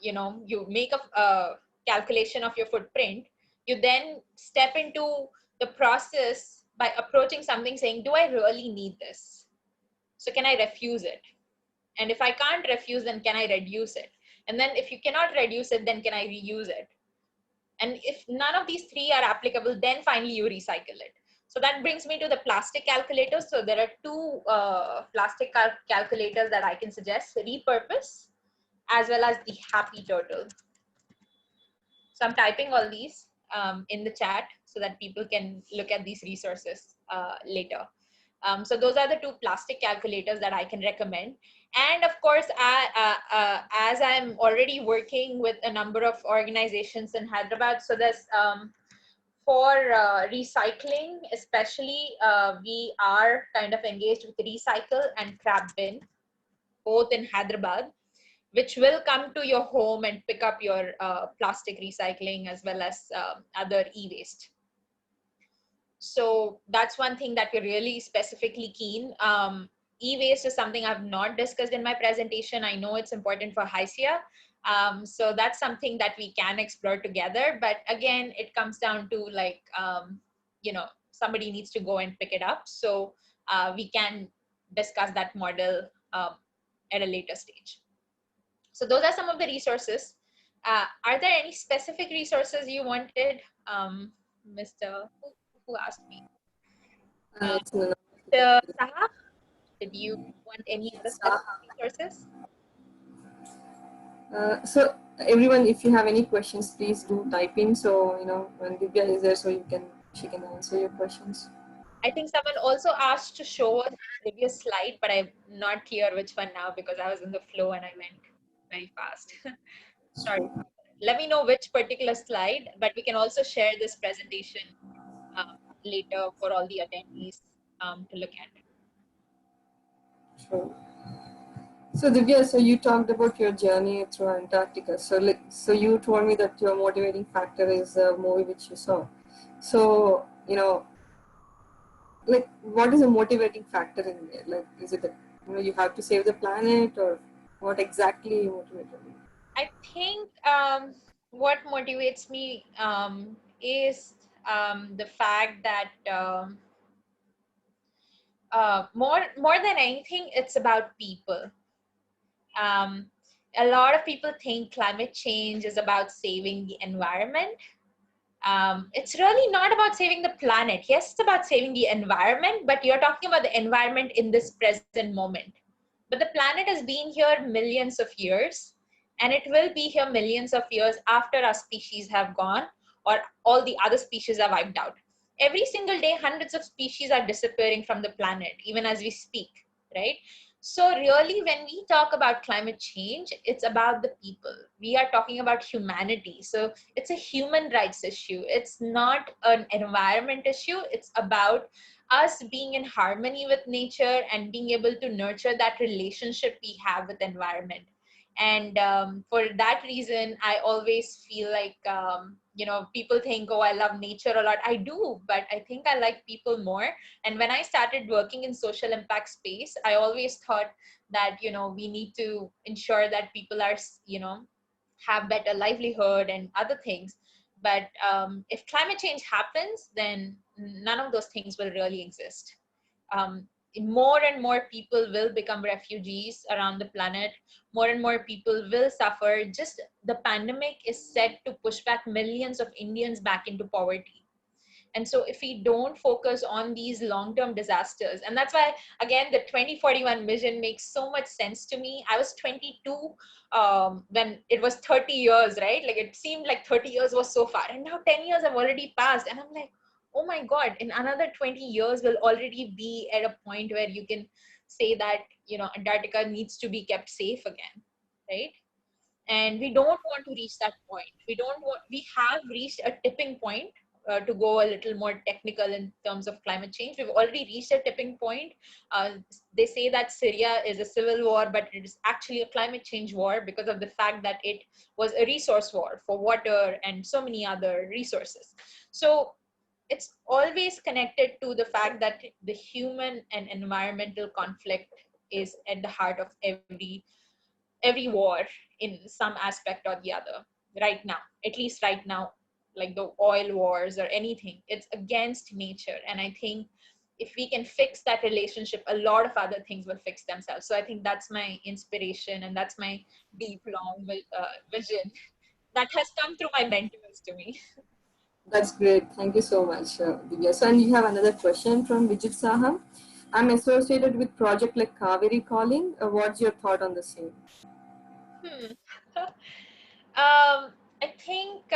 you make a calculation of your footprint, you then step into the process by approaching something saying, do I really need this? So can I refuse it? And if I can't refuse, then can I reduce it? And then if you cannot reduce it, then can I reuse it? And if none of these three are applicable, then finally you recycle it. So that brings me to the plastic calculators. So there are two plastic calculators that I can suggest: repurpose as well as the happy turtle. So I'm typing all these in the chat so that people can look at these resources later. So those are the two plastic calculators that I can recommend. And of course, as I'm already working with a number of organizations in Hyderabad, so there's for recycling, especially, we are kind of engaged with Recycle and Crab Bin, both in Hyderabad, which will come to your home and pick up your plastic recycling as well as other e-waste. So that's one thing that we're really specifically keen. E-waste is something I've not discussed in my presentation. I know it's important for HYSIA. So that's something that we can explore together. But again, it comes down to like, somebody needs to go and pick it up. So we can discuss that model at a later stage. So those are some of the resources. Are there any specific resources you wanted, Mr. Who asked me? The Saha, did you want any of the specific resources? So everyone, if you have any questions, please do type in. So when Divya is there, so she can answer your questions. I think someone also asked to show us the previous slide, but I'm not clear which one now because I was in the flow and I went very fast. Sorry. Let me know which particular slide, but we can also share this presentation later for all the attendees to look at. Sure. So Divya, so you talked about your journey through Antarctica. So you told me that your motivating factor is a movie which you saw. So like, what is a motivating factor in there? Like, is it that you have to save the planet, or what exactly motivated you? I think what motivates me is the fact that more than anything, it's about people. A lot of people think climate change is about saving the environment. It's really not about saving the planet. Yes, it's about saving the environment, but you're talking about the environment in this present moment. But the planet has been here millions of years, and it will be here millions of years after our species have gone or all the other species are wiped out. Every single day, hundreds of species are disappearing from the planet, even as we speak, right? So really, when we talk about climate change, it's about the people. We are talking about humanity. So it's a human rights issue. It's not an environment issue. It's about us being in harmony with nature and being able to nurture that relationship we have with environment. And for that reason, I always feel like, people think, oh, I love nature a lot. I do, but I think I like people more. And when I started working in social impact space, I always thought that, we need to ensure that people are, have better livelihood and other things. But if climate change happens, then none of those things will really exist. More and more people will become refugees around the planet. More and more people will suffer. Just the pandemic is set to push back millions of Indians back into poverty. And so if we don't focus on these long-term disasters, and that's why, again, the 2041 vision makes so much sense to me. I was 22 when it was 30 years, right? Like, it seemed like 30 years was so far. And now 10 years have already passed. And I'm like, oh my God, in another 20 years, we'll already be at a point where you can say that, Antarctica needs to be kept safe again, right? And we don't want to reach that point. We have reached a tipping point. To go a little more technical in terms of climate change, we've already reached a tipping point. They say that Syria is a civil war, but it is actually a climate change war because of the fact that it was a resource war for water and so many other resources. So it's always connected to the fact that the human and environmental conflict is at the heart of every war in some aspect or the other right now, at least right now, like the oil wars or anything. It's against nature. And I think if we can fix that relationship, a lot of other things will fix themselves. So I think that's my inspiration, and that's my deep, long vision that has come through my mentors to me. That's great. Thank you so much, Divya. So, and you have another question from Vijit Saha. I'm associated with project like Kaveri Calling. What's your thought on the same? I think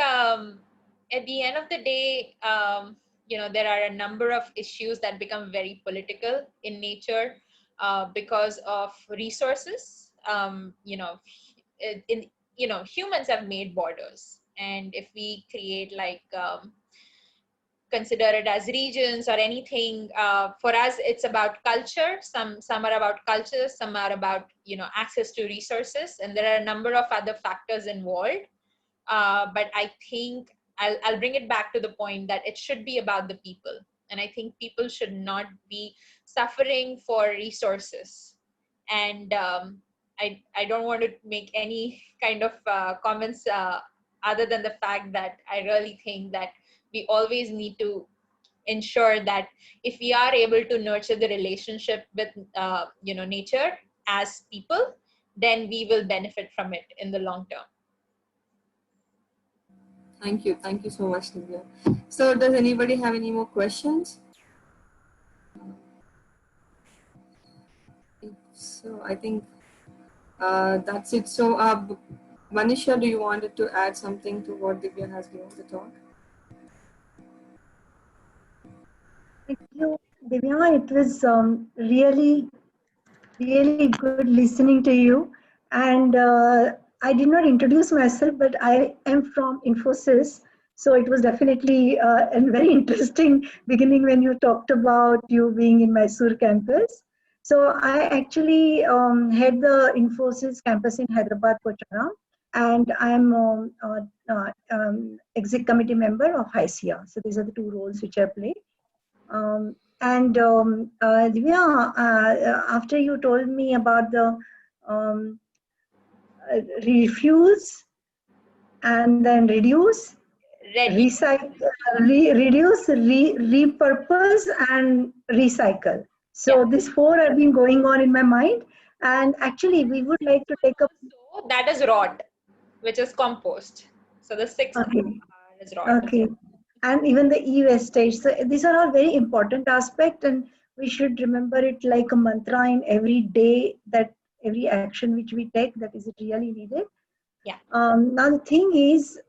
at the end of the day, there are a number of issues that become very political in nature because of resources. Humans have made borders, and if we create consider it as regions or anything, for us it's about culture. Some are about culture, some are about access to resources, and there are a number of other factors involved. But I think I'll bring it back to the point that it should be about the people. And I think people should not be suffering for resources. And I don't want to make any kind of comments other than the fact that I really think that we always need to ensure that if we are able to nurture the relationship with nature as people, then we will benefit from it in the long term. Thank you. Thank you so much, Divya. So, does anybody have any more questions? So, I think that's it. So, Manisha, do you wanted to add something to what Divya has given the talk? Thank you, Divya. It was really good listening to you. And I did not introduce myself, but I am from Infosys. So it was definitely a very interesting beginning when you talked about you being in Mysore campus. So I actually head the Infosys campus in Hyderabad, Pocharam, and I'm exec committee member of HICIA. So these are the two roles which I play. Divya, after you told me about the um, refuse and then reduce, recycle, repurpose, and recycle. So these four have been going on in my mind, and actually, we would like to take up. So that is rot, which is compost. So the sixth is rot. Okay. And even the e-wastage. So these are all very important aspects, and we should remember it like a mantra in every day, that every action which we take, that is it really needed. Yeah. Now the thing is,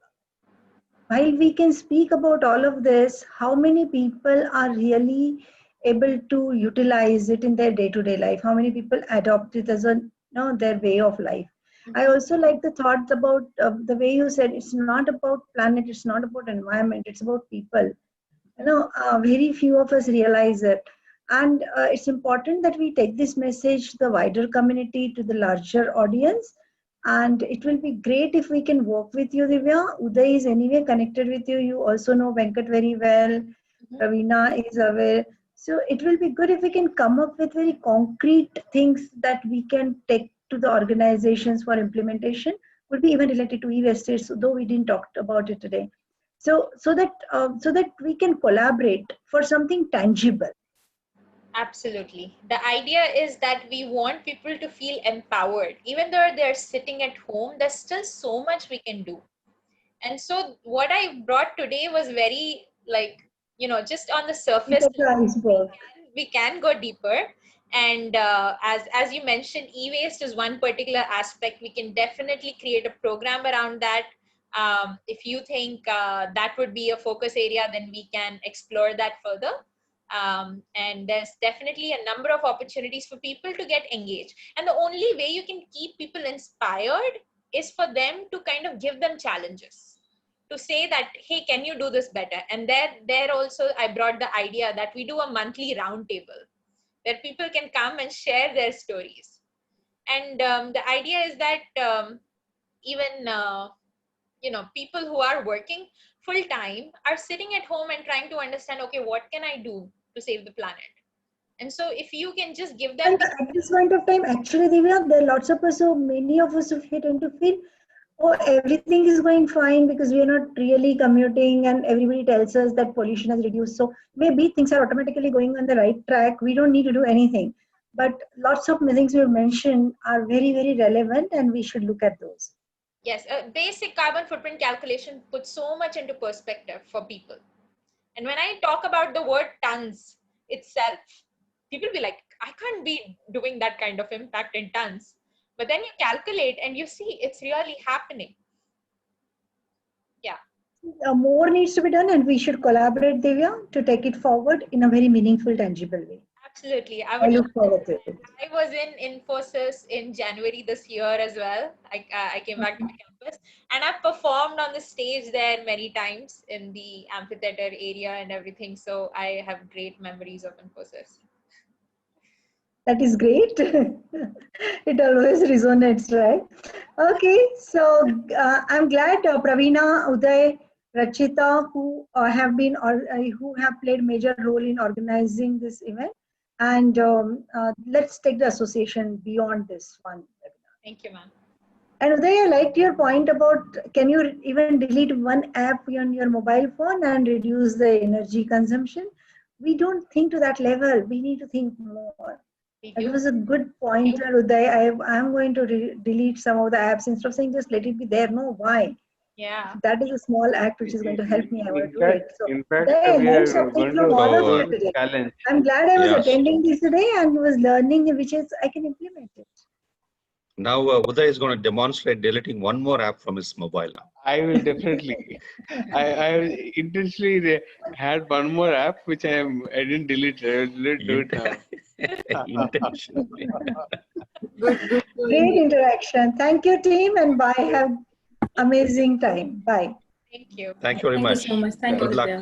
while we can speak about all of this, how many people are really able to utilize it in their day-to-day life? How many people adopt it as their way of life? I also like the thought about the way you said it's not about planet, it's not about environment, it's about people. Very few of us realize it. And it's important that we take this message to the wider community, to the larger audience. And it will be great if we can work with you, Divya. Uday is anyway connected with you. You also know Venkat very well. Ravina is aware. So it will be good if we can come up with very concrete things that we can take to the organizations for implementation. Would be even related to e-wastage, so though we didn't talk about it today. So that we can collaborate for something tangible. Absolutely. The idea is that we want people to feel empowered. Even though they're sitting at home, there's still so much we can do. And so what I brought today was very just on the surface. We can go deeper. And as you mentioned, e-waste is one particular aspect. We can definitely create a program around that. If you think that would be a focus area, then we can explore that further. And there's definitely a number of opportunities for people to get engaged. And the only way you can keep people inspired is for them to kind of give them challenges, to say that, hey, can you do this better? And there also I brought the idea that we do a monthly roundtable where people can come and share their stories. And the idea is that even people who are working full time are sitting at home and trying to understand, okay, what can I do to save the planet? And so if you can just give them And at this point of time, actually, Divya, there are lots of us, so many of us who tend to feel, oh, everything is going fine because we are not really commuting and everybody tells us that pollution has reduced. So maybe things are automatically going on the right track. We don't need to do anything. But lots of things you mentioned are very, very relevant and we should look at those. yes, a basic carbon footprint calculation puts so much into perspective for people. And when I talk about the word tons itself, people be like, I can't be doing that kind of impact in tons. But then you calculate and you see it's really happening. Yeah. More needs to be done and we should collaborate, Divya, to take it forward in a very meaningful, tangible way. Absolutely. I I would look forward to it. I was in Infosys in January this year as well. I came back to the campus and I've performed on the stage there many times in the amphitheater area and everything. So I have great memories of Infosys. That is great. It always resonates, right? Okay, so I'm glad Praveena, Uday, Rachita, who have played major role in organizing this event, and let's take the association beyond this one. Thank you, ma'am. And Uday, I liked your point about can you even delete one app on your mobile phone and reduce the energy consumption? We don't think to that level. We need to think more. We That do. was a good pointer, Uday. I'm going to delete some of the apps instead of saying just let it be there. No, why? Yeah. That is a small act which is going to help me. I want to do it. So, In fact, Uday, I we learned are something going from all of So, you to today. challenge. I'm glad I was yes. attending this today and was learning which is I can implement it. Now, Uday is going to demonstrate deleting one more app from his mobile now. I will definitely. I intentionally had one more app which I didn't delete. I will do it now. Intentionally. Good, good. Great interaction. Thank you, team, and bye. Have amazing time. Bye. Thank you. Thank you very Thank you much. so much. Thank you, Good luck. Vidya.